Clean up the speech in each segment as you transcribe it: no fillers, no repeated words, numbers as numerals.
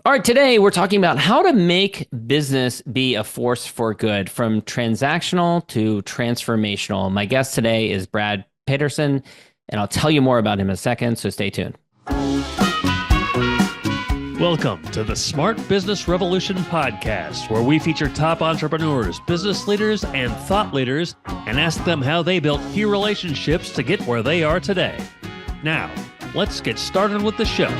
All right, today we're talking about how to make business be a force for good, from transactional to transformational. My guest today is Brad Pedersen, and I'll tell you more about him in a second, so stay tuned. Welcome to the Smart Business Revolution podcast, where we feature top entrepreneurs, business leaders, and thought leaders and ask them how they built key relationships to get where they are today. Now, let's get started with the show.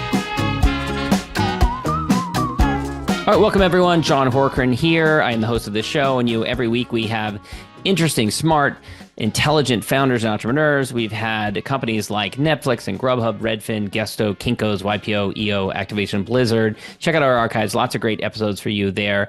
All right, welcome everyone. John Horkran here. I am the host of this show, and every week we have interesting, smart, intelligent founders and entrepreneurs. We've had companies like Netflix and Grubhub, Redfin, Gusto, Kinko's, YPO, EO, Activation, Blizzard. Check out our archives. Lots of great episodes for you there.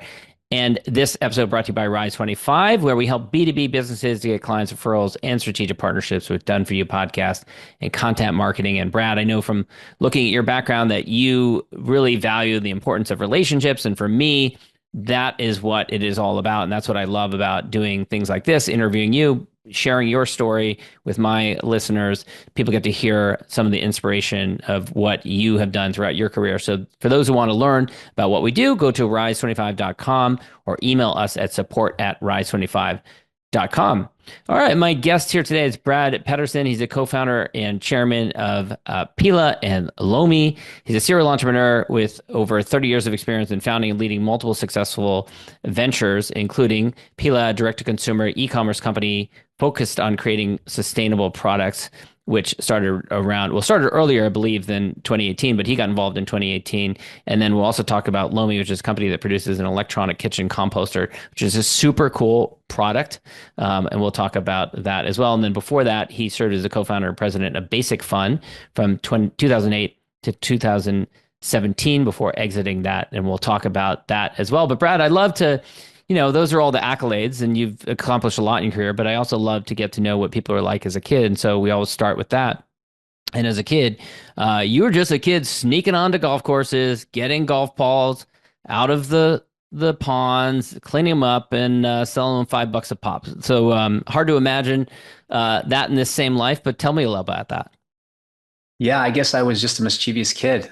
And this episode brought to you by Rise 25, where we help B2B businesses to get clients, referrals, and strategic partnerships with Done For You podcast and content marketing. And Brad, I know from looking at your background that you really value the importance of relationships. And for me, that is what it is all about. And that's what I love about doing things like this, interviewing you, sharing your story with my listeners. People get to hear some of the inspiration of what you have done throughout your career. So for those who want to learn about what we do, go to rise25.com or email us at support@rise25.com. All right, my guest here today is Brad Pedersen. He's a co-founder and chairman of Pela and Lomi. He's a serial entrepreneur with over 30 years of experience in founding and leading multiple successful ventures, including Pela, a direct-to-consumer e-commerce company focused on creating sustainable products, which started earlier, I believe, than 2018, but he got involved in 2018. And then we'll also talk about Lomi, which is a company that produces an electronic kitchen composter, which is a super cool product. And we'll talk about that as well. And then before that, he served as a co-founder and president of Basic Fun from 2008 to 2017 before exiting that. And we'll talk about that as well. But Brad, I'd love to, those are all the accolades and you've accomplished a lot in your career, but I also love to get to know what people are like as a kid. And so we always start with that. And as a kid, you were just a kid sneaking onto golf courses, getting golf balls out of the ponds, cleaning them up and selling them $5 a pop. So hard to imagine that in this same life, but tell me a little about that. Yeah, I guess I was just a mischievous kid.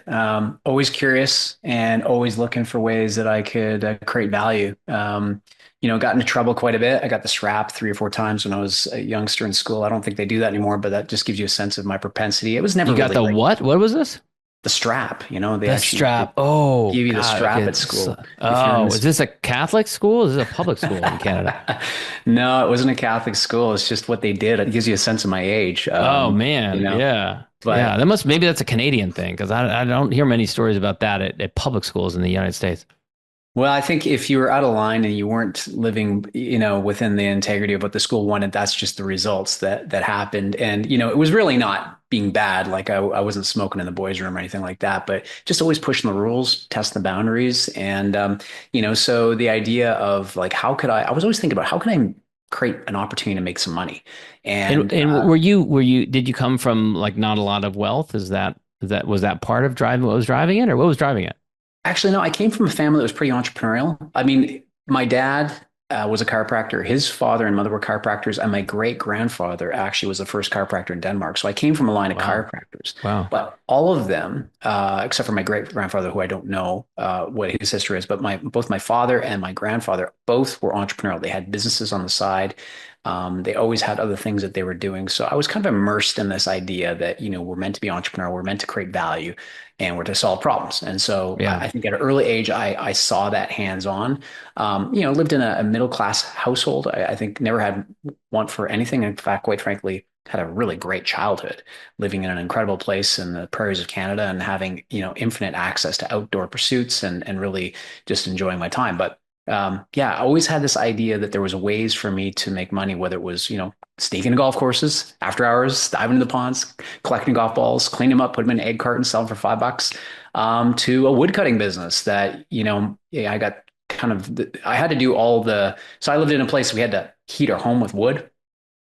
Always curious and always looking for ways that I could create value. Got into trouble quite a bit. I got the strap 3 or 4 times when I was a youngster in school. I don't think they do that anymore, but that just gives you a sense of my propensity. It was never You got really the like what? What was this? the strap, they The actually strap. Oh, give you the God. strap Okay. at school. If you're in Oh, this, is this a Catholic school? Is this a public school in Canada? no, it wasn't a Catholic school. It's just what they did. It gives you a sense of my age. Oh man, yeah, But yeah. Maybe that's a Canadian thing because I don't hear many stories about that at public schools in the United States. Well, I think if you were out of line and you weren't living, within the integrity of what the school wanted, that's just the results that happened. And, it was really not being bad. Like I wasn't smoking in the boys' room or anything like that, but just always pushing the rules, test the boundaries. And, so the idea of like, I was always thinking about how can I create an opportunity to make some money? And did you come from like not a lot of wealth? Was that part of driving what was driving it, or what was driving it? Actually, no, I came from a family that was pretty entrepreneurial. I mean, my dad was a chiropractor. His father and mother were chiropractors, and my great grandfather actually was the first chiropractor in Denmark. So I came from a line of Wow. chiropractors. Wow. But all of them, except for my great grandfather, who I don't know what his history is, but both my father and my grandfather both were entrepreneurial. They had businesses on the side. They always had other things that they were doing. So I was kind of immersed in this idea that, we're meant to be entrepreneurial, we're meant to create value, and we're to solve problems. And so Yeah. I think at an early age, I saw that hands-on. Lived in a middle-class household. I think never had want for anything. In fact, quite frankly, had a really great childhood, living in an incredible place in the prairies of Canada and having, infinite access to outdoor pursuits and really just enjoying my time. But I always had this idea that there was ways for me to make money, whether it was, sneaking to golf courses after hours, diving into the ponds, collecting golf balls, clean them up, put them in an egg carton, sell them for $5, to a wood cutting business that, I got I had to do so I lived in a place we had to heat our home with wood.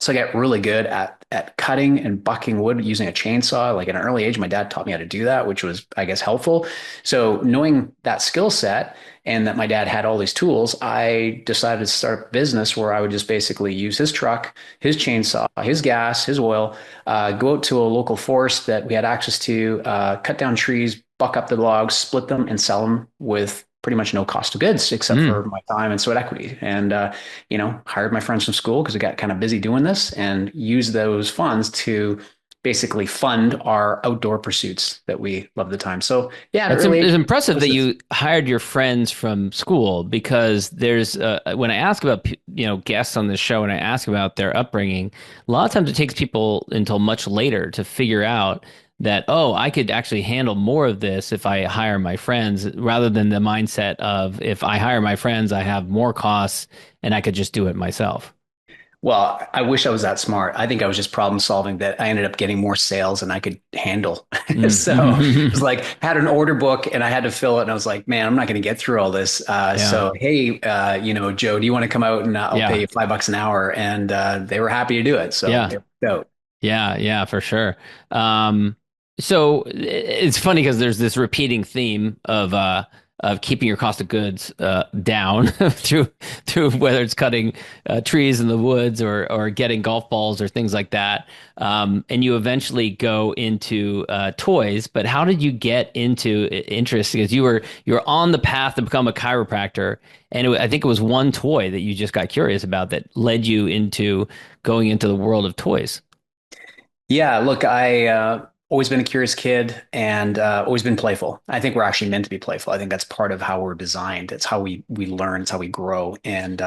So I got really good at cutting and bucking wood using a chainsaw. Like at an early age, my dad taught me how to do that, which was, I guess, helpful. So knowing that skill set and that my dad had all these tools, I decided to start a business where I would just basically use his truck, his chainsaw, his gas, his oil, go out to a local forest that we had access to, cut down trees, buck up the logs, split them, and sell them with pretty much no cost of goods except for Mm. my time and sweat equity. And hired my friends from school because I got kind of busy doing this, and used those funds to basically fund our outdoor pursuits that we love at the time. So yeah, at an early It's age, impressive that you hired your friends from school because there's when I ask about guests on this show and I ask about their upbringing, a lot of times it takes people until much later to figure out that, oh, I could actually handle more of this if I hire my friends, rather than the mindset of, if I hire my friends, I have more costs and I could just do it myself. well, I wish I was that smart. I think I was just problem solving that I ended up getting more sales than I could handle. So it was Mm. like, had an order book and I had to fill it. And I was like, man, I'm not going to get through all this. Yeah. Hey, Joe, do you want to come out and I'll pay Yeah. you $5 an hour? And they were happy to do it. So Yeah. it worked out. Yeah, yeah, for sure. So it's funny because there's this repeating theme of keeping your cost of goods down through whether it's cutting trees in the woods or getting golf balls or things like that. And you eventually go into toys. But how did you get into interest? Because you were on the path to become a chiropractor, and I think it was one toy that you just got curious about that led you into going into the world of toys. Yeah, look, I always been a curious kid and always been playful. I think we're actually meant to be playful. I think that's part of how we're designed. It's how we learn. It's how we grow. And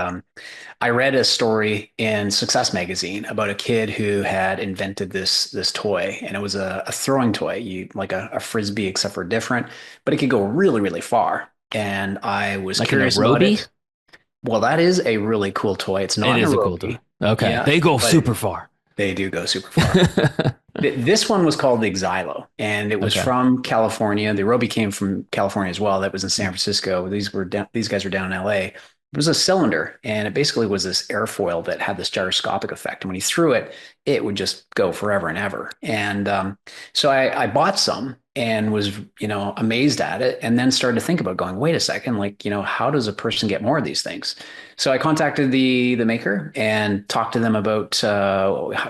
I read a story in Success magazine about a kid who had invented this toy, and it was a throwing toy, like a frisbee, except for different, but it could go really, really far. And I was Like an curious about aerobie? it. Well, that is a really cool toy. It's It not an is a cool toy. aerobie. Okay. Yeah, They go but super far. they do go super far. This one was called the Xylo, and it was Okay. from California. The Aerobi came from California as well. That was in San Francisco. These guys were down in LA. It was a cylinder, and it basically was this airfoil that had this gyroscopic effect. And when you threw it, it would just go forever and ever. And so I bought some and was, amazed at it, and then started to think about going, wait a second, like, how does a person get more of these things? So I contacted the maker and talked to them about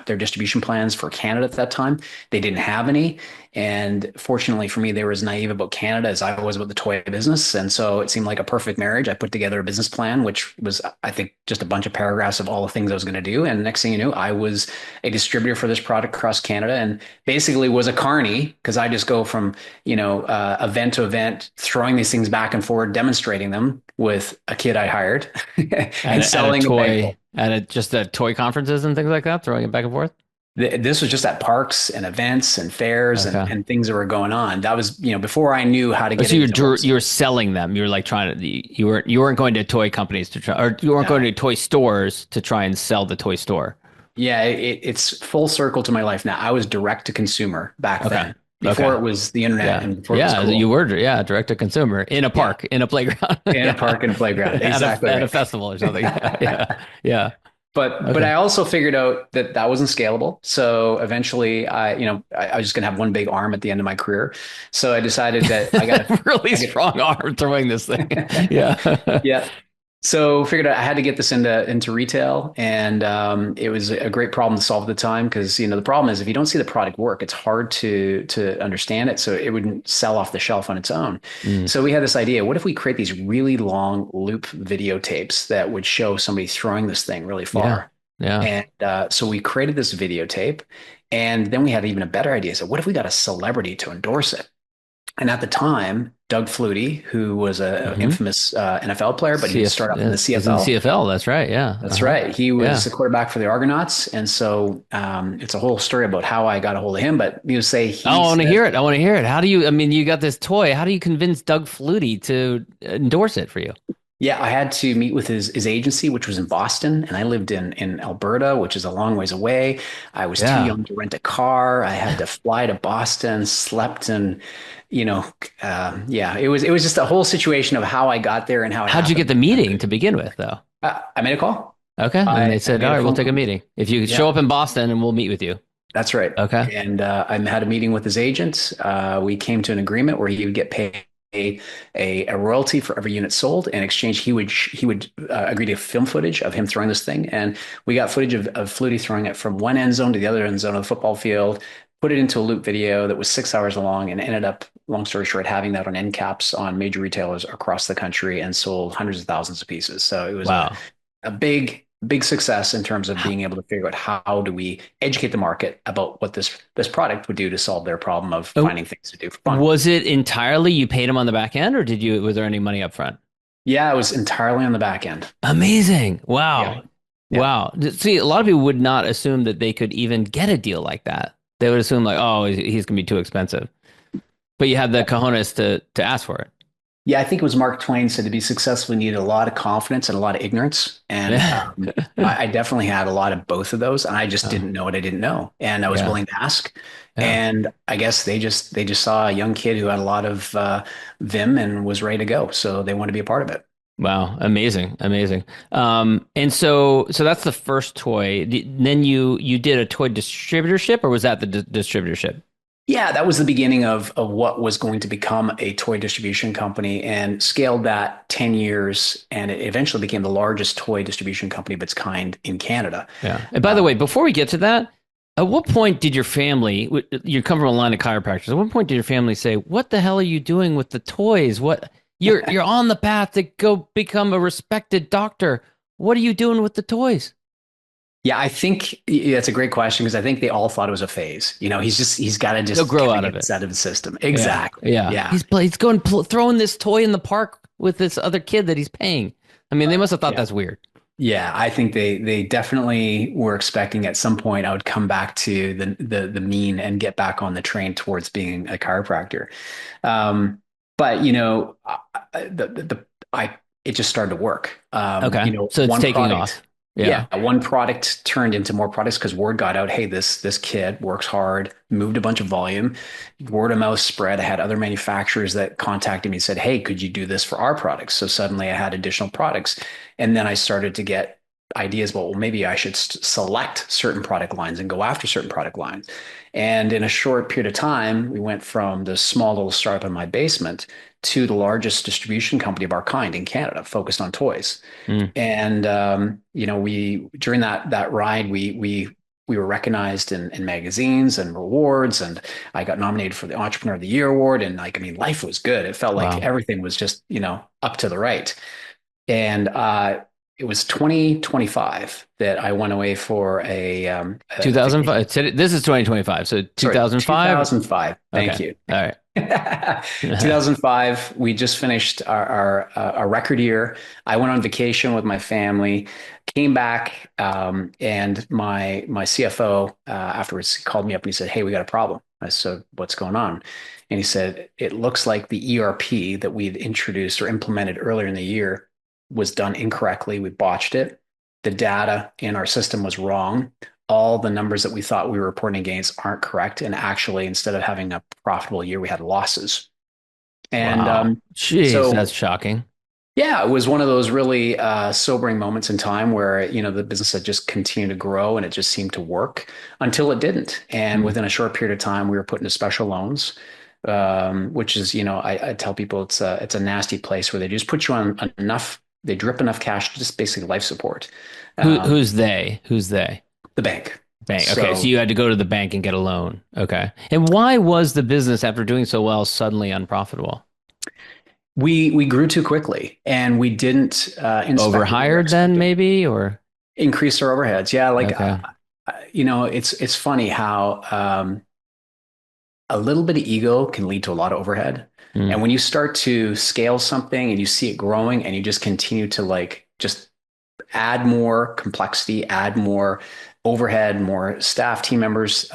their distribution plans for Canada at that time. They didn't have any. And fortunately for me, they were as naive about Canada as I was about the toy business. And so it seemed like a perfect marriage. I put together a business plan, which was, I think, just a bunch of paragraphs of all the things I was going to do. And next thing you knew, I was a distributor for this product across Canada, and basically was a carny because I just go from, event to event, throwing these things back and forth, demonstrating them with a kid I hired At and a selling a bag. toy, just at toy conferences and things like that, throwing it back and forth. This was just at parks and events and fairs and, Okay. and things that were going on. That was, before I knew how to Oh, get so into you wholesale. were selling them. You were like trying to you weren't going to toy companies to try, or you weren't going No. to toy stores to try and sell the toy store. Yeah, it's full circle to my life now. I was direct to consumer back Okay. then, Okay. before it was the internet Yeah. and before it was Yeah. cool. You were, yeah, direct to consumer in a Yeah, park, in a playground. in a Yeah. park and a playground. At Exactly a right. festival or something. Yeah. Yeah. Yeah. But Okay. I also figured out that that wasn't scalable. So eventually, I was just gonna have one big arm at the end of my career. So I decided that Really I got strong arm throwing this thing. Yeah. yeah. So figured out I had to get this into retail, and it was a great problem to solve at the time because the problem is if you don't see the product work, it's hard to understand it. So it wouldn't sell off the shelf on its own. Mm, So we had this idea: what if we create these really long loop videotapes that would show somebody throwing this thing really yeah. far? Yeah. And so we created this videotape, and then we had even a better idea. So what if we got a celebrity to endorse it? And at the time, Doug Flutie, who was an Hmm. infamous NFL player, but he did CF, start off in yeah. the He's in the CFL. CFL. That's right. Yeah. That's Uh-huh. right. He was Yeah. the quarterback for the Argonauts. And so it's a whole story about how I got a hold of him. But you say Oh, he I want to said, hear it. I want to hear it. How do you, I mean, you got this toy. How do you convince Doug Flutie to endorse it for you? yeah, I had to meet with his agency, which was in Boston. And I lived in Alberta, which is a long ways away. I was too Yeah. young to rent a car. I had to fly to Boston, slept in, yeah, it was just a whole situation of how I got there and how it How'd you get happened. the meeting to begin with, though? I made a call. Okay. And they I said, made all a right, we'll phone take a call. meeting. If you Yeah. show up in Boston and we'll meet with you. That's right. Okay. And I had a meeting with his agent. We came to an agreement where he would get paid a royalty for every unit sold. In exchange, he would agree to film footage of him throwing this thing, and we got footage of Flutie throwing it from one end zone to the other end zone of the football field. put it into a loop video that was 6 hours long and ended up, long story short, having that on end caps on major retailers across the country and sold hundreds of thousands of pieces. So it was Wow. a big success in terms of being able to figure out how do we educate the market about what this product would do to solve their problem of Uh, finding things to do for fun. Was it entirely you paid him on the back end, or was there any money up front? Yeah, it was entirely on the back end. Amazing. Yeah. Wow. Yeah. Wow. See, a lot of people would not assume that they could even get a deal like that. They would assume like, oh, he's going to be too expensive. But you had the cojones to ask for it. Yeah, I think it was Mark Twain said to be successful, you need a lot of confidence and a lot of ignorance. And Yeah. I definitely had a lot of both of those. And I just Oh, didn't know what I didn't know. And I was yeah. willing to ask. Yeah. And I guess they just saw a young kid who had a lot of vim and was ready to go. So they want to be a part of it. Wow. Amazing. Amazing. And so that's the first toy. Then you did a toy distributorship, or was that the distributorship? Yeah, that was the beginning of what was going to become a toy distribution company and scaled that 10 years. And it eventually became the largest toy distribution company of its kind in Canada. Yeah. And by the way, before we get to that, at what point did your family, you come from a line of chiropractors, at what point did your family say, what the hell are you doing with the toys? What you're on the path to go become a respected doctor. What are you doing with the toys? Yeah, I think it's a great question because I think they all thought it was a phase. He's got to They'll just grow kind of out get of this it. out of the system. Yeah. Exactly. Yeah. Yeah. He's going throwing this toy in the park with this other kid that he's paying. I mean, they must have thought Yeah. that's weird. Yeah, I think they definitely were expecting at some point I would come back to the mean and get back on the train towards being a chiropractor. But I it just started to work. Okay. So it's One taking product, off. Yeah. yeah, one product turned into more products because word got out. Hey, this kid works hard, moved a bunch of volume, word of mouth spread. I had other manufacturers that contacted me and said, hey, could you do this for our products? So suddenly I had additional products, and then I started to get ideas. Well, maybe I should select certain product lines and go after certain product lines. And in a short period of time, we went from the small little startup in my basement to the largest distribution company of our kind in Canada, focused on toys. Mm. And we during that ride, we were recognized in magazines and rewards, and I got nominated for the Entrepreneur of the Year award. And like, I mean, life was good. It felt like Wow. everything was just up to the right. And it was 2025 that I went away for a vacation. 2005. This is 2025. So Sorry, 2005. 2005. Thank Okay. you. All right. 2005, we just finished our record year. I went on vacation with my family, came back, and my CFO afterwards called me up and he said, "Hey, we got a problem." I said, "What's going on?" And he said, "It looks like the ERP that we had introduced or implemented earlier in the year was done incorrectly. We botched it. The data in our system was wrong. All the numbers that we thought we were reporting against aren't correct. And actually, instead of having a profitable year, we had losses." And Wow. Jeez, so, that's shocking. yeah, it was one of those really sobering moments in time where, the business had just continued to grow and it just seemed to work until it didn't. And Mm. within a short period of time, we were put into special loans, which is, I tell people it's a nasty place where they just put you on enough, they drip enough cash, just basically life support. Um, Who's they? Who's they? the bank. Bank. Okay, so So you had to go to the bank and get a loan. Okay. And why was the business, after doing so well, suddenly unprofitable? we grew too quickly and we didn't inspect what we were Overhired then, expecting. maybe, or Increase our overheads. Yeah, like okay. it's funny how a little bit of ego can lead to a lot of overhead. Mm. And when you start to scale something and you see it growing and you just continue to like just add more complexity, add more overhead, more staff, team members,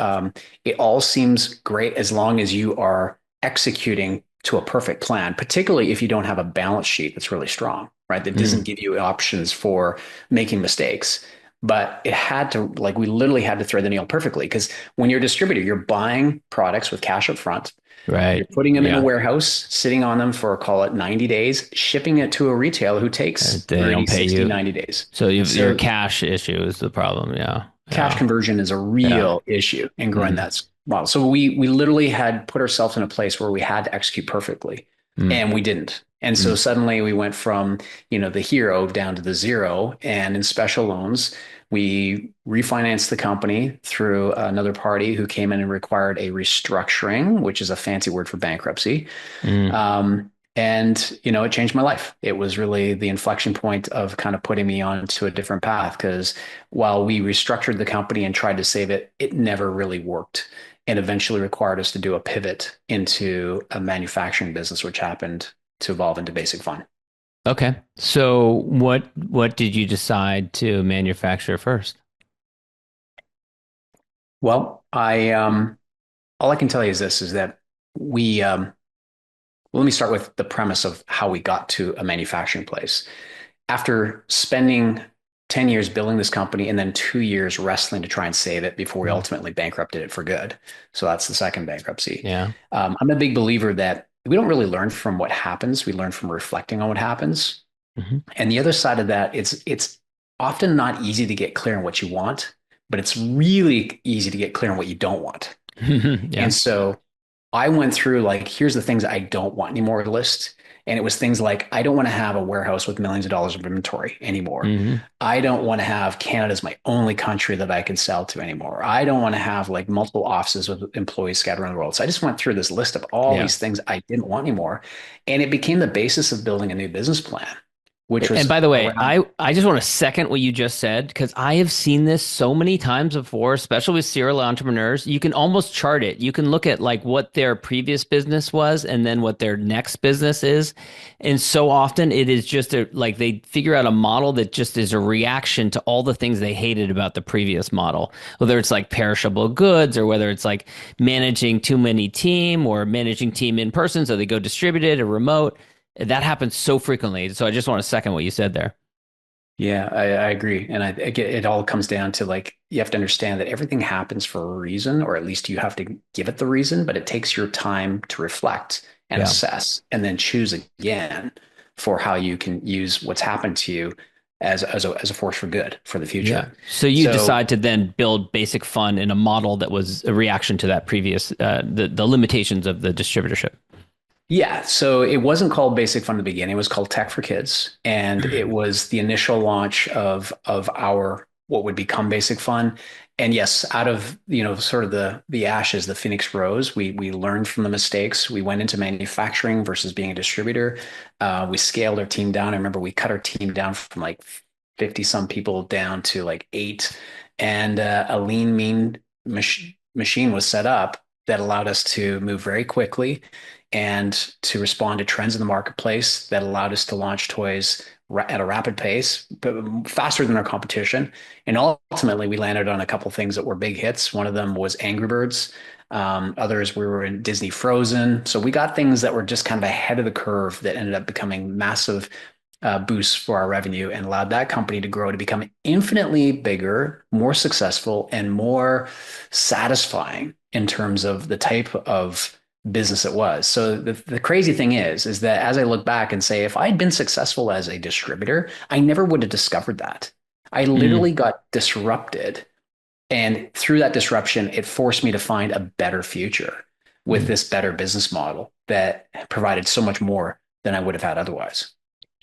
it all seems great as long as you are executing to a perfect plan, particularly if you don't have a balance sheet that's really strong, right? That doesn't Mm. give you options for making mistakes. But it had to, like, we literally had to thread the needle perfectly because when you're a distributor, you're buying products with cash up front. You're Right. putting them in a Yeah. warehouse, sitting on them for, call it 90 days, shipping it to a retailer who takes They 30, don't pay 60, you. 90 days. So your So cash issue is the problem. Yeah. cash Yeah. conversion is a Yeah. real issue in growing Mm. that model. So we literally had put ourselves in a place where we had to execute perfectly, Mm. and we didn't. And so Mm. suddenly we went from the hero down to the zero. And in special loans, We refinanced the company through another party who came in and required a restructuring, which is a fancy word for bankruptcy. Mm. And, it changed my life. It was really the inflection point of kind of putting me onto a different path because while we restructured the company and tried to save it, it never really worked and eventually required us to do a pivot into a manufacturing business, which happened to evolve into Basic Fun. Okay. So what did you decide to manufacture first? Well, all I can tell you is this, is that we, well, let me start with the premise of how we got to a manufacturing place. After spending 10 years building this company and then 2 years wrestling to try and save it before we Mm. ultimately bankrupted it for good. So that's the second bankruptcy. Yeah. I'm a big believer that we don't really learn from what happens. We learn from reflecting on what happens. Hmm. And the other side of that, it's often not easy to get clear on what you want, but it's really easy to get clear on what you don't want. Yeah. And so I went through like, here's the things I don't want anymore list. And it was things like, I don't want to have a warehouse with millions of dollars of inventory anymore. Hmm. I don't want to have Canada as my only country that I can sell to anymore. I don't want to have like multiple offices with employees scattered around the world. So I just went through this list of all Yeah. these things I didn't want anymore. And it became the basis of building a new business plan, which And was by the way, around, I just want to second what you just said because I have seen this so many times before, especially with serial entrepreneurs. You can almost chart it. You can look at like what their previous business was and then what their next business is. And so often it is just like they figure out a model that just is a reaction to all the things they hated about the previous model, whether it's like perishable goods or whether it's like managing too many team or managing team in person. So they go distributed or remote. That happens so frequently. So I just want to second what you said there. yeah, I agree. And I get it all comes down to like, you have to understand that everything happens for a reason, or at least you have to give it the reason, but it takes your time to reflect and Yeah. assess and then choose again for how you can use what's happened to you as a force for good for the Yeah. future. So you So decide to then build Basic Fun in a model that was a reaction to that previous the limitations of the distributorship. yeah, so it wasn't called Basic Fun in the beginning. It was called Tech for Kids, and it was the initial launch of our what would become Basic Fun. And yes, out of sort of the ashes, the phoenix rose. We learned from the mistakes. We went into manufacturing versus being a distributor. We scaled our team down. I remember we cut our team down from like 50 some people down to like eight, and a lean mean machine was set up that allowed us to move very quickly and to respond to trends in the marketplace that allowed us to launch toys at a rapid pace, but faster than our competition. And ultimately, we landed on a couple of things that were big hits. One of them was Angry Birds. Others, we were in Disney Frozen. So we got things that were just kind of ahead of the curve that ended up becoming massive boosts for our revenue and allowed that company to grow to become infinitely bigger, more successful, and more satisfying in terms of the type of business it was. So the crazy thing is that as I look back and say, if I had been successful as a distributor, I never would have discovered that. I Mm. literally got disrupted. And through that disruption, it forced me to find a better future with Mm. this better business model that provided so much more than I would have had otherwise.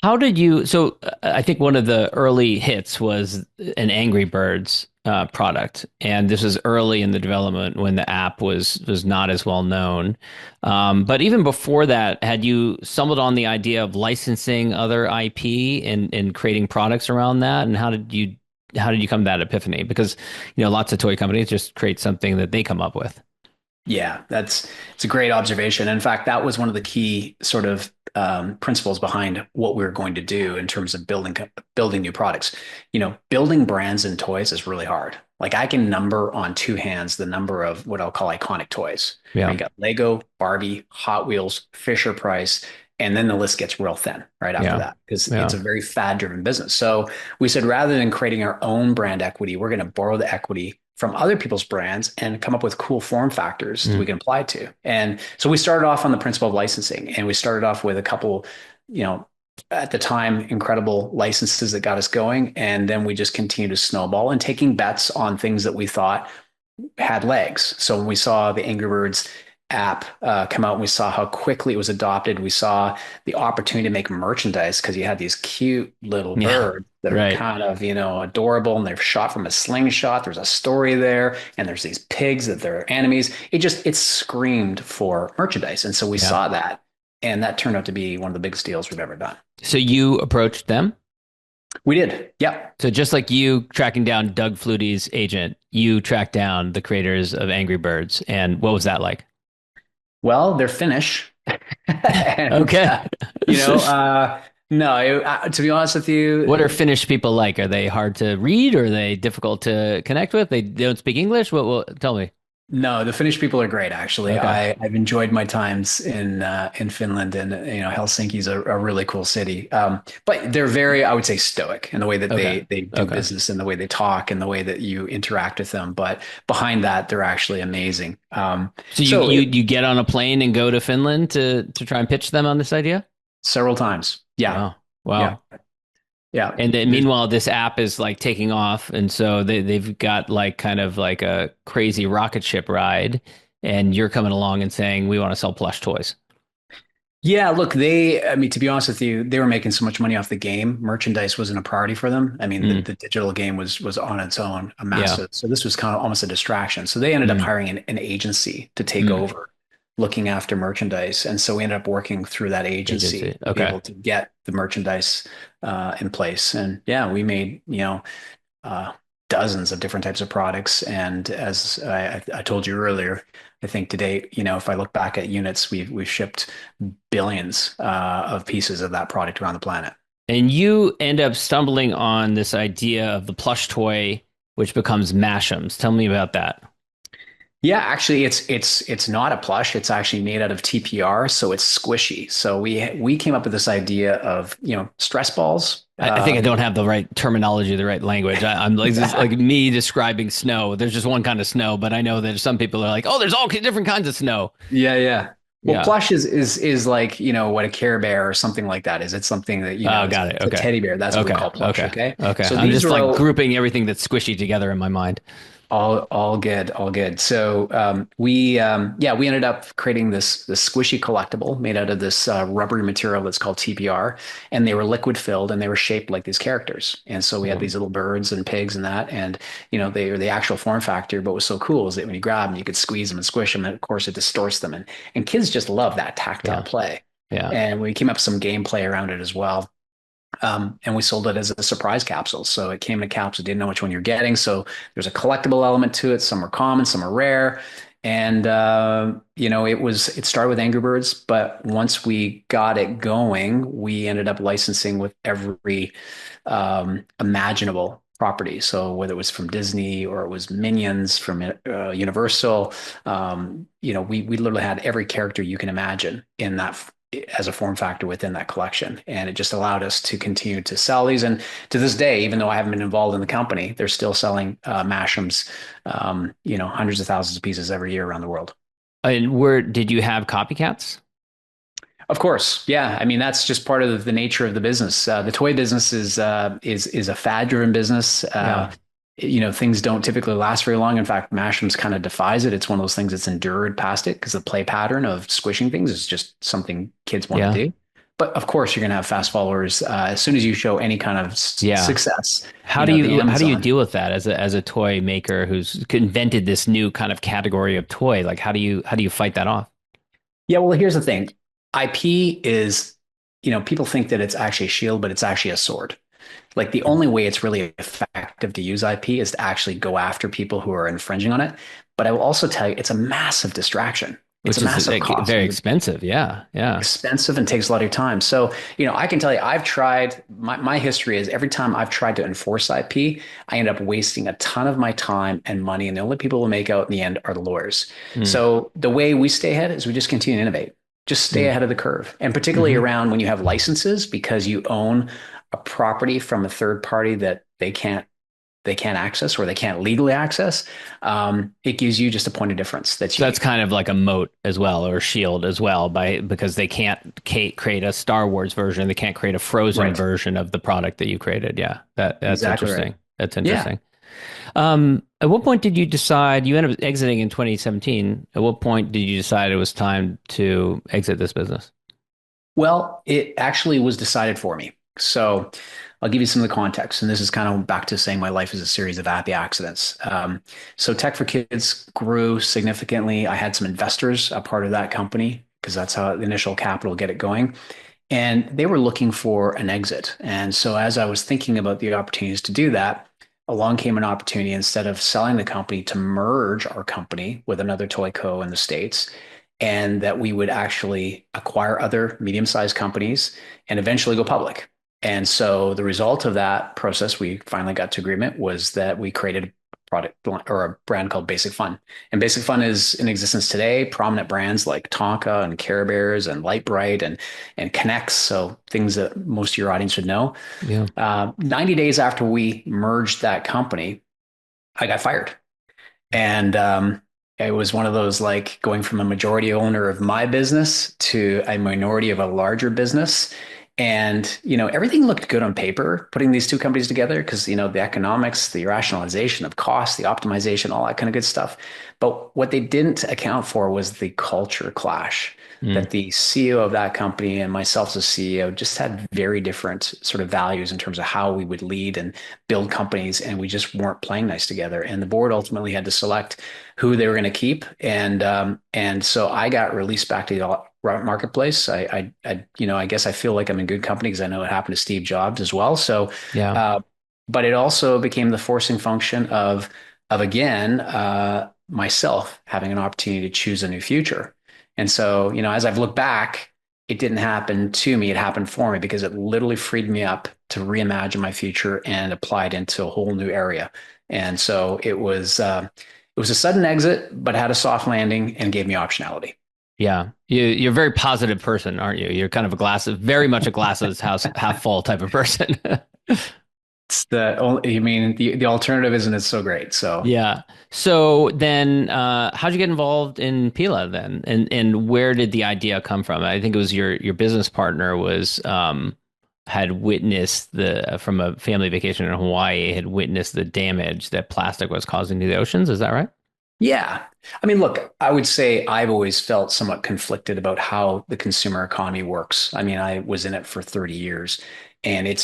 How did you? So I think one of the early hits was an Angry Birds product, and this was early in the development when the app was not as well known. But even before that, had you stumbled on the idea of licensing other IP and creating products around that? And how did you come to that epiphany? Because lots of toy companies just create something that they come up with. Yeah, it's a great observation. In fact, that was one of the key sort of principles behind what we were going to do in terms of building new products. Building brands and toys is really hard. Like I can number on two hands the number of what I'll call iconic toys. Right? Yeah, You got Lego, Barbie, Hot Wheels, Fisher Price, and then the list gets real thin right after yeah, that because it's yeah. a very fad-driven business. So we said rather than creating our own brand equity, we're going to borrow the equity from other people's brands and come up with cool form factors that we Mm. can apply to. And so we started off on the principle of licensing, and we started off with a couple, you know, at the time, incredible licenses that got us going. And then we just continued to snowball and taking bets on things that we thought had legs. So when we saw the Angry Birds app come out and we saw how quickly it was adopted. We saw the opportunity to make merchandise because you had these cute little Yeah. birds that are Right. kind of, adorable and they're shot from a slingshot. There's a story there, and there's these pigs that they're enemies. It screamed for merchandise. And so we Yeah. saw that, and that turned out to be one of the biggest deals we've ever done. So you approached them. We did. Yep. So just like you tracking down Doug Flutie's agent, you tracked down the creators of Angry Birds. And what was that like? Well, they're Finnish. And, Okay. no, to be honest with you, What are Finnish people like? Are they hard to read? Or are they difficult to connect with? They don't speak English? Tell me. no, the Finnish people are great, actually. Okay. I've enjoyed my times in Finland, and Helsinki's a really cool city. But they're very, I would say, stoic in the way that Okay. they do Okay. business and the way they talk and the way that you interact with them. But behind that, they're actually amazing. So you, So you it, you get on a plane and go to Finland to try and pitch them on this idea? Several times. Yeah. Wow. Yeah. Wow. Yeah. And then meanwhile, this app is like taking off. And so they've got like kind of like a crazy rocket ship ride. And you're coming along and saying, we want to sell plush toys. Yeah, look, I mean, to be honest with you, they were making so much money off the game. Merchandise wasn't a priority for them. I mean, Mm, the digital game was on its own, a yeah. massive. So this was kind of almost a distraction. So they ended up Mm, hiring an agency to take mm. over looking after merchandise. And so we ended up working through that agency Agency. to be Okay. able to get the merchandise in place. And yeah, we made, uh, dozens of different types of products. And as I told you earlier, I think to date, if I look back at units, we've shipped billions of pieces of that product around the planet. And you end up stumbling on this idea of the plush toy, which becomes Mash'ems. Tell me about that. Yeah, actually, it's not a plush. It's actually made out of TPR, so it's squishy. So we came up with this idea of stress balls. I think I don't have the right terminology, the right language. I'm like this is like me describing snow. There's just one kind of snow, but I know that some people are like, oh, there's all different kinds of snow. Yeah, yeah. Well, Yeah. plush is like what a Care Bear or something like that is. It's something that Oh, it's, got it. it's a Okay. teddy bear. That's what we Okay. call plush. Okay. Okay, Okay. so I'm these just are like all grouping everything that's squishy together in my mind. all good, all good. So we ended up creating this squishy collectible made out of this rubbery material that's called TPR, and they were liquid filled and they were shaped like these characters. And so we had Cool. these little birds and pigs and that, and they are the actual form factor. But what was so cool is that when you grab them, you could squeeze them and squish them, and of course it distorts them, and kids just love that tactile Yeah. play. Yeah. And we came up with some gameplay around it as well. And we sold it as a surprise capsule. So it came in capsules, didn't know which one you're getting. So there's a collectible element to it. Some are common, some are rare. And it started with Angry Birds, but once we got it going, we ended up licensing with every imaginable property. So whether it was from Disney or it was Minions from Universal, we literally had every character you can imagine in that as a form factor within that collection. And it just allowed us to continue to sell these. And to this day, even though I haven't been involved in the company, they're still selling Mash'ems, hundreds of thousands of pieces every year around the world. And where did you have copycats? Of course, yeah. I mean, that's just part of the nature of the business. The toy business is a fad-driven business. Yeah. Things don't typically last very long. In fact, Mash'ems kind of defies it. It's one of those things that's endured past it because the play pattern of squishing things is just something kids want Yeah. to do. But of course, you're going to have fast followers as soon as you show any kind of Yeah. success. How do you deal with that as a toy maker who's invented this new kind of category of toy? Like how do you fight that off? Yeah, well, here's the thing. IP is, people think that it's actually a shield, but it's actually a sword. Like the only way it's really effective to use IP is to actually go after people who are infringing on it. But I will also tell you, it's a massive distraction. It's Which a is massive like, cost. very expensive. Yeah. Yeah. Expensive and takes a lot of your time. So, I can tell you, I've tried, my history is every time I've tried to enforce IP, I end up wasting a ton of my time and money. And the only people who make out in the end are the lawyers. Mm, So the way we stay ahead is we just continue to innovate, just stay mm, ahead of the curve. And particularly mhm. around when you have licenses, because you own a property from a third party that they can't access or they can't legally access, it gives you just a point of difference that's So that's unique. kind of like a moat as well, or shield as well, because they can't create a Star Wars version, they can't create a Frozen Right. version of the product that you created. Yeah, that's Exactly right. interesting. That's Yeah. interesting. At what point did you decide you ended up exiting in 2017? At what point did you decide it was time to exit this business? Well, it actually was decided for me. So I'll give you some of the context. And this is kind of back to saying my life is a series of happy accidents. So Tech for Kids grew significantly. I had some investors, a part of that company, because that's how the initial capital get it going. And they were looking for an exit. And so as I was thinking about the opportunities to do that, along came an opportunity instead of selling the company to merge our company with another toy co in the States, and that we would actually acquire other medium-sized companies and eventually go public. And so the result of that process, we finally got to agreement, was that we created a product or a brand called Basic Fun. And Basic Fun is in existence today. Prominent brands like Tonka and Care Bears and Light Bright and Connects, so things that most of your audience would know. Yeah. 90 days after we merged that company, I got fired. And it was one of those like going from a majority owner of my business to a minority of a larger business. And, everything looked good on paper, putting these two companies together because, the economics, the rationalization of costs, the optimization, all that kind of good stuff. But what they didn't account for was the culture clash Mm. that the CEO of that company and myself as a CEO just had very different sort of values in terms of how we would lead and build companies. And we just weren't playing nice together. And the board ultimately had to select who they were going to keep. And so I got released back to the marketplace. I guess I feel like I'm in good company because I know it happened to Steve Jobs as well. So, Yeah. but it also became the forcing function of again, myself having an opportunity to choose a new future. And so, as I've looked back, it didn't happen to me. It happened for me because it literally freed me up to reimagine my future and apply it into a whole new area. And so it was a sudden exit, but had a soft landing and gave me optionality. Yeah. You're a very positive person, aren't you? You're kind of very much a glasses house half full type of person. It's the only, I mean, the alternative isn't it so great. So Yeah. So then, how'd you get involved in Pela then? And where did the idea come from? I think it was your business partner had witnessed from a family vacation in Hawaii, had witnessed the damage that plastic was causing to the oceans. Is that right? yeah. I mean, look, I would say I've always felt somewhat conflicted about how the consumer economy works. I mean, I was in it for 30 years and it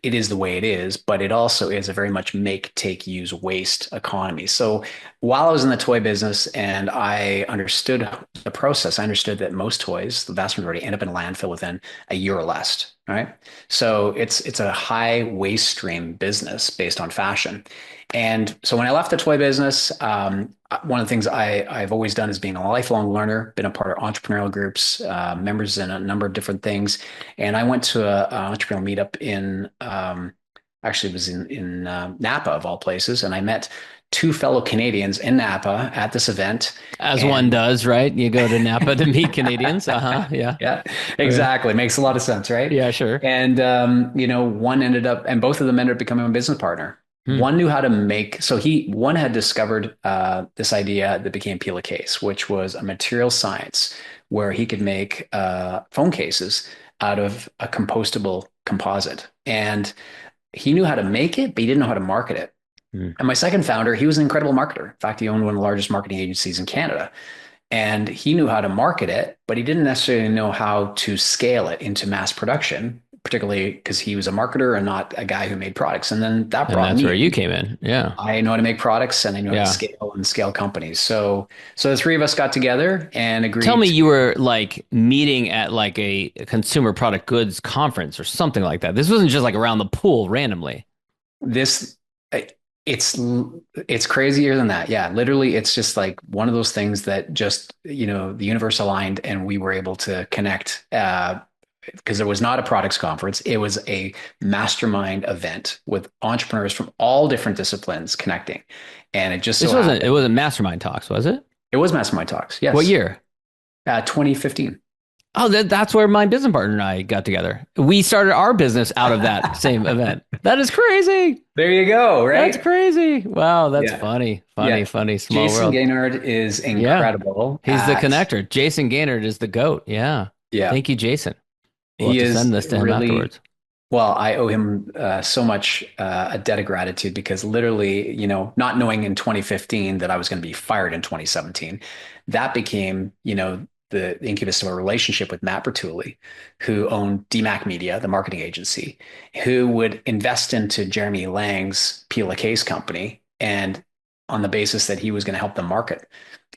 is the way it is, but it also is a very much make, take, use, waste economy. So while I was in the toy business and I understood the process, I understood that most toys, the vast majority, end up in landfill within a year or less. Right. So it's a high waste stream business based on fashion. And so when I left the toy business, one of the things I've always done is being a lifelong learner, been a part of entrepreneurial groups, members in a number of different things. And I went to an entrepreneurial meetup actually it was in Napa of all places. And I met two fellow Canadians in Napa at this event. As one And does, right? You go to Napa to meet Canadians. Uh-huh. Yeah. yeah, Okay. exactly. Makes a lot of sense, right? Yeah, sure. And both of them ended up becoming a business partner. Hmm. One knew how to make, so one had discovered this idea that became Pela Case, which was a material science where he could make phone cases out of a compostable composite. And he knew how to make it, but he didn't know how to market it. Hmm. And my second founder, he was an incredible marketer. In fact, he owned one of the largest marketing agencies in Canada. And he knew how to market it, but he didn't necessarily know how to scale it into mass production, particularly because he was a marketer and not a guy who made products. And then that And brought that's me where you in. came in. Yeah. I know how to make products and I know how to Yeah. scale companies. So the three of us got together and Tell agreed me to you were like meeting at like a consumer product goods conference or something like that. This wasn't just like around the pool randomly. this. It's it's crazier than that. Yeah, literally, it's just like one of those things that just the universe aligned and we were able to connect. Because there was not a products conference. It was a mastermind event with entrepreneurs from all different disciplines connecting. And it just so It happened wasn't Mastermind Talks, was it? it was mastermind talks. What Yes. year? 2015. Oh, that's where my business partner and I got together. We started our business out of that same event. That is crazy. There you go. That's Right. crazy. Wow, that's Yeah. funny. Funny, Yeah. funny, small Jason world. Gaynard is Yeah. incredible He's the at, connector. Jason Gaynard is the GOAT. Yeah. yeah, Thank you, Jason. We'll have he to is send this to him really, afterwards. Well, I owe him so much a debt of gratitude because literally, not knowing in 2015 that I was going to be fired in 2017, that became, the incubus of a relationship with Matt Bertulli, who owned DMAC Media, the marketing agency, who would invest into Jeremy Lang's Pela Case company, and on the basis that he was going to help them market.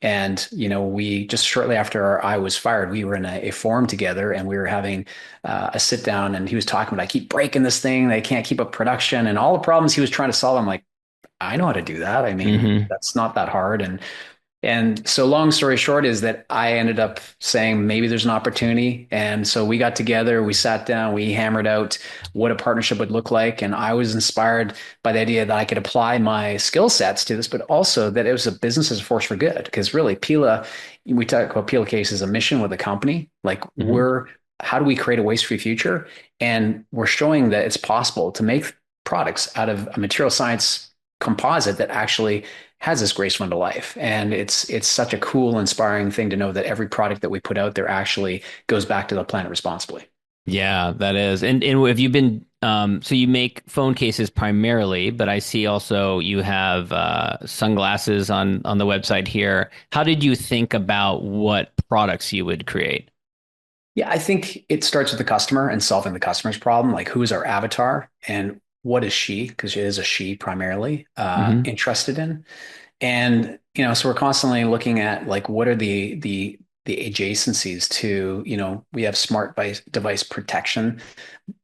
And, we just shortly after I was fired, we were in a forum together and we were having a sit down and he was talking about, I keep breaking this thing. They can't keep up production and all the problems he was trying to solve. I'm like, I know how to do that. I mean, Hmm. that's not that hard. And so long story short is that I ended up saying maybe there's an opportunity. And so we got together, we sat down, we hammered out what a partnership would look like. And I was inspired by the idea that I could apply my skill sets to this, but also that it was a business as a force for good. Because really, Pela, we talk about Pela Case as a mission with a company. Like Hmm. how do we create a waste-free future? And we're showing that it's possible to make products out of a material science composite that actually has this graceful end of life. And it's such a cool, inspiring thing to know that every product that we put out there actually goes back to the planet responsibly. Yeah, that is. And have you been so you make phone cases primarily, but I see also you have sunglasses on the website here. How did you think about what products you would create? Yeah, I think it starts with the customer and solving the customer's problem. Like, who is our avatar and what is she? Because it is a she primarily Hmm. interested in. And, so we're constantly looking at like what are the adjacencies to, we have device protection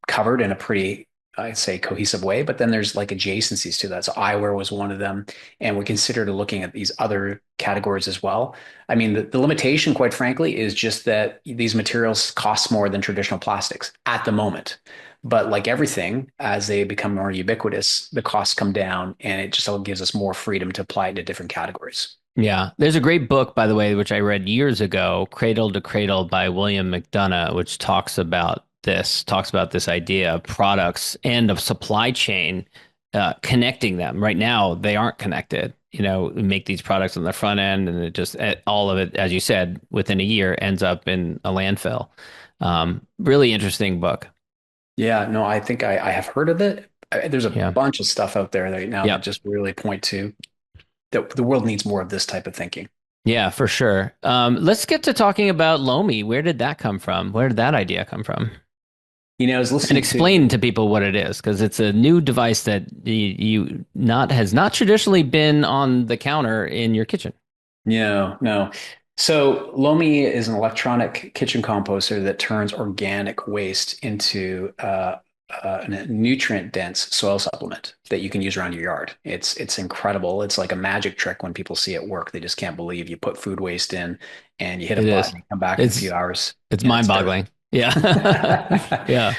covered in a pretty, I'd say, cohesive way. But then there's like adjacencies to that. So eyewear was one of them. And we considered looking at these other categories as well. I mean, the limitation, quite frankly, is just that these materials cost more than traditional plastics at the moment. But like everything, as they become more ubiquitous, the costs come down and it just gives us more freedom to apply it to different categories. Yeah, there's a great book, by the way, which I read years ago, Cradle to Cradle by William McDonough, which talks about this idea of products and of supply chain, connecting them. Right now, they aren't connected. We make these products on the front end, and it just all of it, as you said, within a year ends up in a landfill. Really interesting book. Yeah, no, I think I have heard of it. There's a Yeah. bunch of stuff out there right now that Yep. just really point to that the world needs more of this type of thinking. Yeah, for sure. Let's get to talking about Lomi. Where did that come from? Where did that idea come from? I was And listening explain to to people what it is, because it's a new device that you not has not traditionally been on the counter in your kitchen. No, no. So Lomi is an electronic kitchen composter that turns organic waste into a nutrient dense soil supplement that you can use around your yard. It's incredible. It's like a magic trick when people see it work. They just can't believe you put food waste in and you hit a It button, is. you come back in a few It's hours it's and it's dirt. mind-boggling. Yeah. Yeah.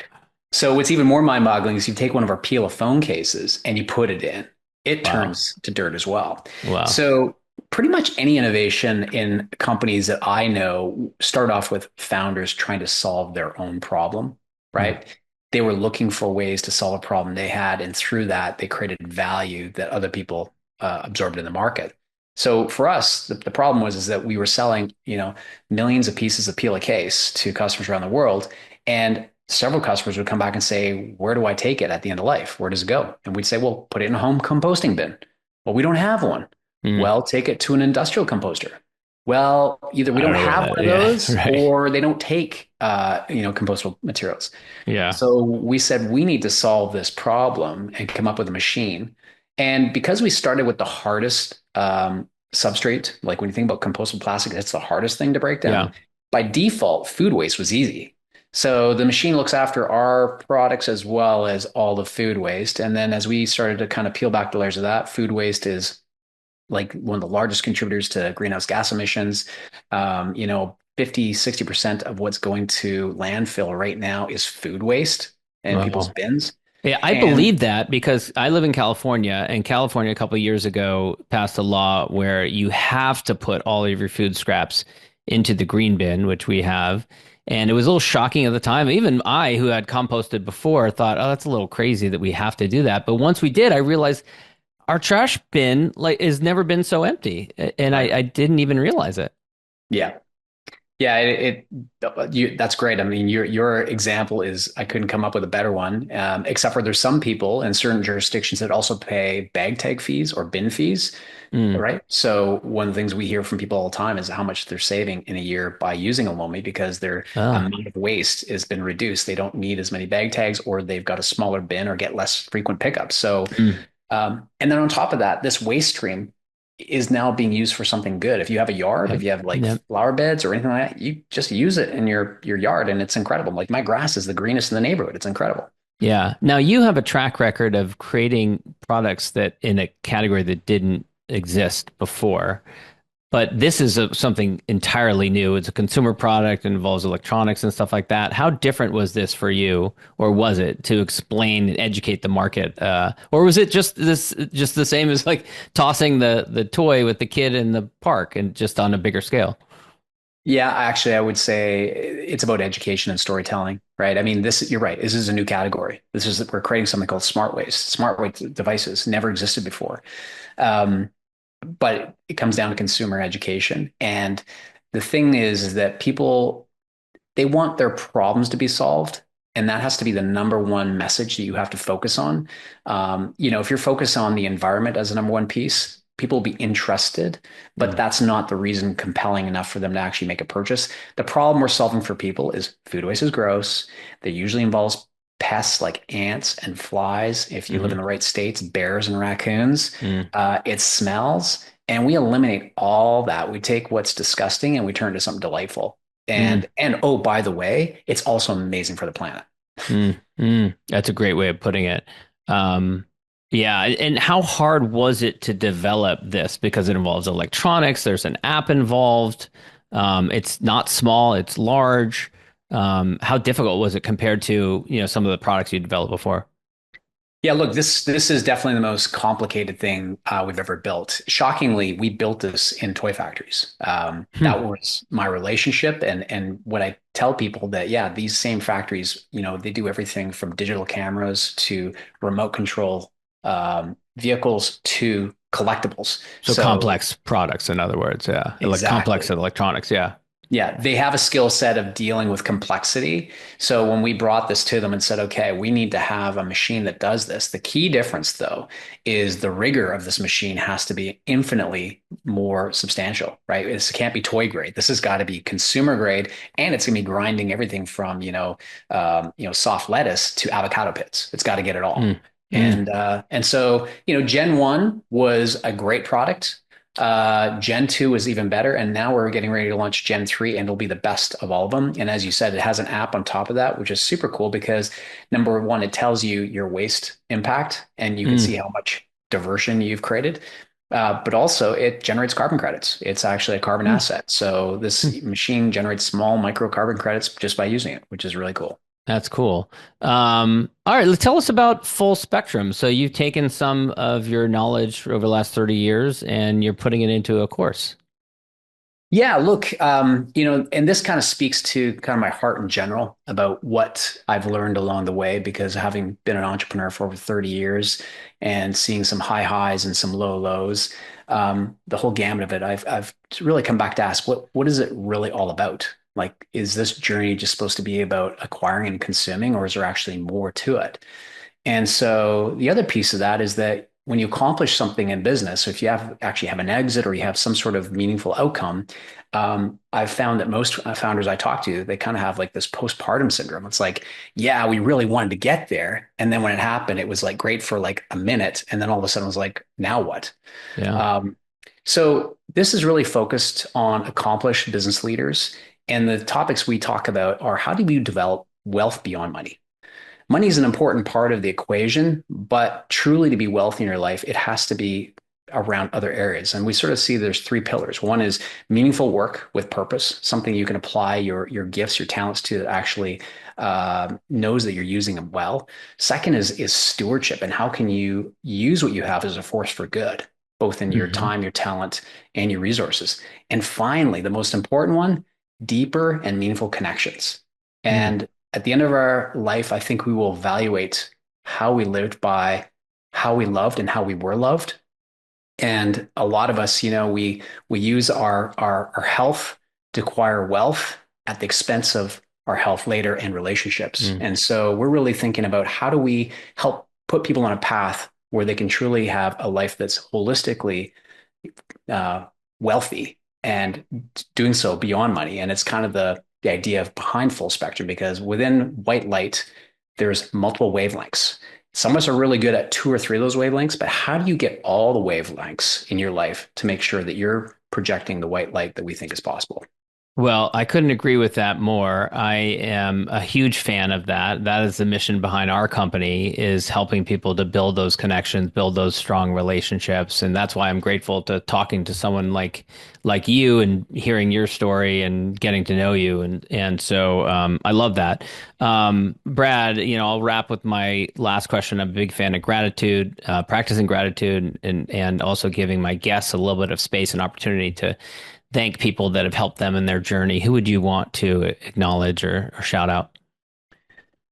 So what's even more mind-boggling is you take one of our Pela phone cases and you put it in. It Wow. turns to dirt as well. Wow. So pretty much any innovation in companies that I know start off with founders trying to solve their own problem, Hmm. right? They were looking for ways to solve a problem they had, and through that, they created value that other people absorbed in the market. So for us, the problem was is that we were selling, millions of pieces of Pela case to customers around the world, and several customers would come back and say, "Where do I take it at the end of life? Where does it go?" And we'd say, "Well, put it in a home composting bin." Well, we don't have one. Hmm. Well, take it to an industrial composter. Well, either we I don't don't know where have that. one of Yeah. those Right. or they don't take, compostable materials. Yeah. So we said we need to solve this problem and come up with a machine. And because we started with the hardest substrate, like when you think about compostable plastic, that's the hardest thing to break Yeah. down. By default, food waste was easy. So the machine looks after our products as well as all the food waste. And then as we started to kind of peel back the layers of that, food waste is like one of the largest contributors to greenhouse gas emissions. 50, 60% of what's going to landfill right now is food waste in people's Wow. bins. Yeah, I And believe that because I live in California, and California a couple of years ago passed a law where you have to put all of your food scraps into the green bin, which we have. And it was a little shocking at the time. Even I, who had composted before, thought, "Oh, that's a little crazy that we have to do that." But once we did, I realized our trash bin like has never been so empty, and right. I didn't even realize it. Yeah. Yeah, that's great. I mean, your example is I couldn't come up with a better one, except for there's some people in certain jurisdictions that also pay bag tag fees or bin fees, Mm. right? So one of the things we hear from people all the time is how much they're saving in a year by using a Lomi because their Oh. amount of waste has been reduced. They don't need as many bag tags, or they've got a smaller bin or get less frequent pickups. So Mm. and then on top of that, this waste stream is now being used for something good. If you have a yard, if Yep. you have like Yep. flower beds or anything like that, you just use it in your yard and it's incredible. Like my grass is the greenest in the neighborhood. It's incredible. Yeah. Now you have a track record of creating products that in a category that didn't exist before. But this is something entirely new. It's a consumer product, it involves electronics and stuff like that. How different was this for you, or was it to explain and educate the market, or was it just the same as like tossing the toy with the kid in the park and just on a bigger scale? Yeah, actually, I would say it's about education and storytelling, right? I mean, you're right. This is a new category. We're creating something called smart waste. Smart waste devices never existed before. Um, but it comes down to consumer education. And the thing is that people they want their problems to be solved. And that has to be the number one message that you have to focus on. If you're focused on the environment as the number one piece, people will be interested, but Mm. that's not the reason compelling enough for them to actually make a purchase. The problem we're solving for people is food waste is gross. That usually involves pests like ants and flies. If you live in Hmm. the right states, bears and raccoons. Mm. It smells. And we eliminate all that. We take what's disgusting and we turn it into something delightful. Mm. And oh, by the way, it's also amazing for the planet. Mm. Mm. That's a great way of putting it. Um, yeah. And how hard was it to develop this? Because it involves electronics, there's an app involved. It's not small, it's large. How difficult was it compared to, some of the products you developed before? Yeah, look, this is definitely the most complicated thing we've ever built. Shockingly, we built this in toy factories. Hmm. That was my relationship, and what I tell people that yeah, these same factories, they do everything from digital cameras to remote control vehicles to collectibles. So So complex products, in other words, yeah, like complex exactly. electronics, yeah. Yeah, they have a skill set of dealing with complexity. So when we brought this to them and said, okay, we need to have a machine that does this, the key difference, though, is the rigor of this machine has to be infinitely more substantial, right? This can't be toy grade. This has got to be consumer grade, and it's going to be grinding everything from, soft lettuce to avocado pits. It's got to get it all. Mm, mm, And so, Gen 1 was a great product. Gen 2 is even better. And now we're getting ready to launch Gen 3, and it'll be the best of all of them. And as you said, it has an app on top of that, which is super cool because number one, it tells you your waste impact and you can see mm, how much diversion you've created. But also, it generates carbon credits. It's actually a carbon mm, asset. So mm. this machine generates small micro carbon credits just by using it, which is really cool. That's cool. All right, tell us about Full Spectrum. So you've taken some of your knowledge over the last 30 years and you're putting it into a course. Yeah, look, and this kind of speaks to kind of my heart in general about what I've learned along the way, because having been an entrepreneur for over 30 years and seeing some high highs and some low lows, the whole gamut of it, I've really come back to ask what is it really all about? Like, is this journey just supposed to be about acquiring and consuming, or is there actually more to it? And so the other piece of that is that when you accomplish something in business, so if you actually have an exit or you have some sort of meaningful outcome, I've found that most founders I talk to, they kind of have like this postpartum syndrome. It's like, yeah, we really wanted to get there. And then when it happened, it was like great for like a minute. And then all of a sudden it was like, now what? Yeah. Um, so this is really focused on accomplished business leaders. And the topics we talk about are how do you develop wealth beyond money? Money is an important part of the equation, but truly to be wealthy in your life, it has to be around other areas. And we sort of see there's three pillars. One is meaningful work with purpose, something you can apply your gifts, your talents to that actually knows that you're using them well. Second is stewardship, and how can you use what you have as a force for good, both in your Hmm. time, your talent, and your resources. And finally, the most important one, deeper and meaningful connections. Mm. And at the end of our life, I think we will evaluate how we lived by how we loved and how we were loved. And a lot of us, we use our health to acquire wealth at the expense of our health later and relationships. Mm. And so we're really thinking about how do we help put people on a path where they can truly have a life that's holistically wealthy and doing so beyond money. And it's kind of the idea of behind full spectrum, because within white light, there's multiple wavelengths. Some of us are really good at 2 or 3 of those wavelengths, but how do you get all the wavelengths in your life to make sure that you're projecting the white light that we think is possible? Well, I couldn't agree with that more. I am a huge fan of that. That is the mission behind our company, is helping people to build those connections, build those strong relationships. And that's why I'm grateful to talking to someone like you and hearing your story and getting to know you. And so I love that. Brad, I'll wrap with my last question. I'm a big fan of gratitude, practicing gratitude, and also giving my guests a little bit of space and opportunity to thank people that have helped them in their journey. Who would you want to acknowledge or shout out?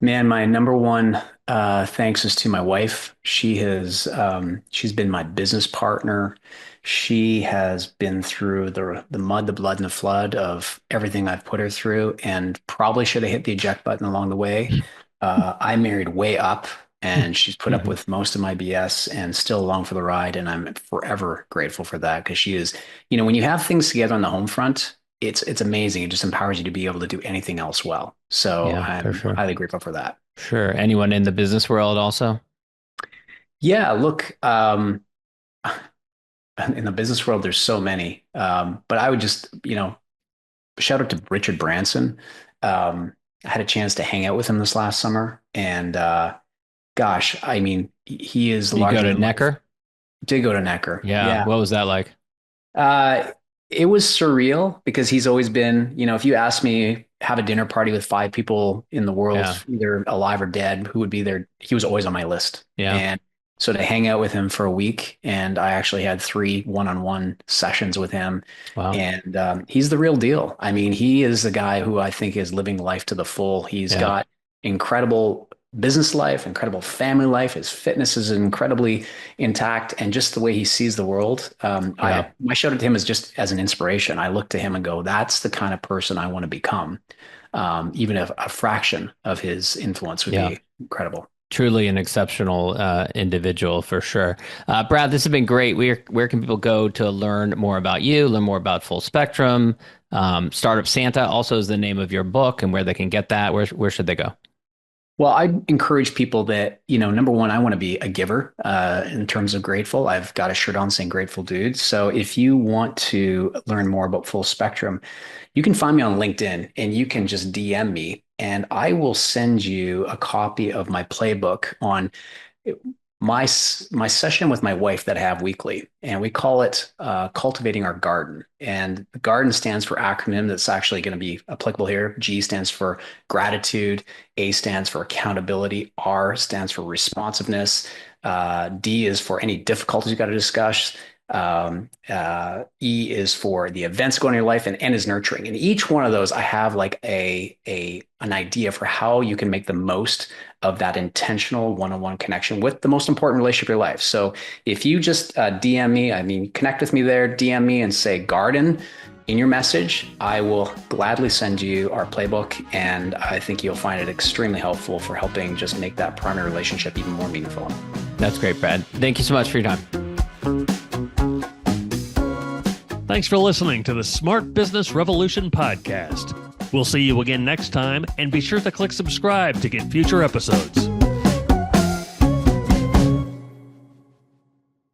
Man, my number one thanks is to my wife. She's been my business partner. She has been through the mud, the blood, and the flood of everything I've put her through, and probably should have hit the eject button along the way. I married way up, and she's put up with most of my BS and still along for the ride. And I'm forever grateful for that, because she is, when you have things together on the home front, it's amazing. It just empowers you to be able to do anything else well. So Yeah, for I'm sure. highly grateful for that. Sure. Anyone in the business world also? Yeah, look, in the business world, there's so many. But I would just, shout out to Richard Branson. I had a chance to hang out with him this last summer, and gosh, I mean, he is You go larger to than life. Necker? Did go to Necker. Yeah. Yeah. What was that like? Uh, it was surreal, because he's always been, if you ask me, have a dinner party with 5 people in the world, Yeah. either alive or dead, who would be there? He was always on my list. Yeah. And so to hang out with him for a week, and I actually had 3 one-on-one sessions with him. Wow. And he's the real deal. I mean, he is the guy who I think is living life to the full. He's Yeah. got incredible business life, incredible family life. His fitness is incredibly intact, and just the way he sees the world. Yeah. My shout out to him is just as an inspiration. I look to him and go, that's the kind of person I want to become. Even if a fraction of his influence would Yeah. be incredible. Truly an exceptional individual for sure. Brad, this has been great. Where can people go to learn more about you, learn more about Full Spectrum? Startup Santa also is the name of your book, and where they can get that. Where should they go? Well, I encourage people that, number one, I want to be a giver in terms of grateful. I've got a shirt on saying Grateful Dude. So if you want to learn more about Full Spectrum, you can find me on LinkedIn, and you can just DM me, and I will send you a copy of my playbook on my session with my wife that I have weekly, and we call it cultivating our garden. And the garden stands for acronym that's actually going to be applicable here. G stands for gratitude, A stands for accountability, R stands for responsiveness, D is for any difficulties you got to discuss, E is for the events going in your life, and N is nurturing. And each one of those, I have like an idea for how you can make the most of that intentional one-on-one connection with the most important relationship of your life. So if you just DM me, connect with me there, DM me and say garden in your message, I will gladly send you our playbook. And I think you'll find it extremely helpful for helping just make that primary relationship even more meaningful. That's great, Brad. Thank you so much for your time. Thanks for listening to the Smart Business Revolution podcast. We'll see you again next time, and be sure to click subscribe to get future episodes.